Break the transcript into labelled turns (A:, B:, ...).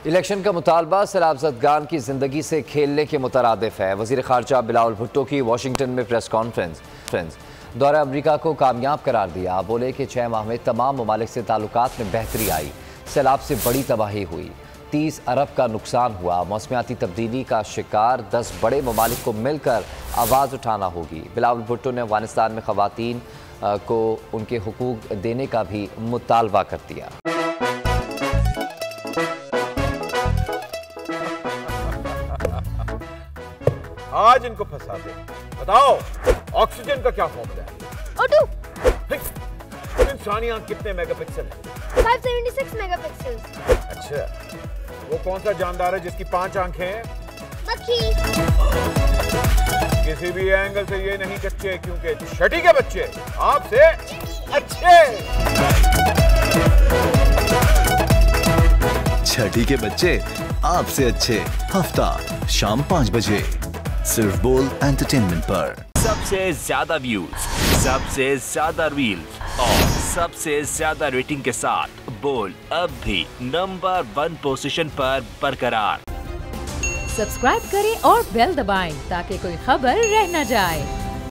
A: Election का मुतालबा सैलाब-ज़दगान की जिंदगी से खेलने के मुतरादिफ है। वज़ीर ख़ारजा बिलावल भुट्टो की वाशिंगटन में प्रेस कॉन्फ्रेंस। दौरा अमरीका को कामयाब करार दिया। बोले कि 6 माह में तमाम ममालिक से ताल्लुकात में बेहतरी आई। सैलाब से बड़ी तबाही हुई, 30 अरब का नुकसान हुआ। मौसमियाती तब्दीली का शिकार 10 बड़े ममालिक को मिलकर आवाज़ उठाना होगी। बिलावल भुट्टो ने अफगानिस्तान में ख़वातीन को उनके हुकूक देने का भी मुतालबा कर दिया।
B: आज इनको फंसा दे। बताओ ऑक्सीजन का क्या फॉर्मूला है? O2। इंसानी आंख कितने मेगापिक्सल है?
C: 576 मेगापिक्सल।
B: अच्छा, वो कौन सा जानदार है जिसकी 5 आंखें हैं?
C: मक्खी।
B: किसी भी एंगल से ये नहीं कच्चे, क्योंकि छठी के बच्चे आपसे अच्छे।
D: छठी के बच्चे आपसे अच्छे। हफ्ता शाम 5 बजे सिर्फ बोल एंटरटेनमेंट पर।
E: सबसे ज्यादा व्यूज, सबसे ज्यादा रील्स और सबसे ज्यादा रेटिंग के साथ बोल अब भी नंबर 1 पोजीशन पर बरकरार।
F: सब्सक्राइब करें और बेल दबाएं ताकि कोई खबर रह न जाए।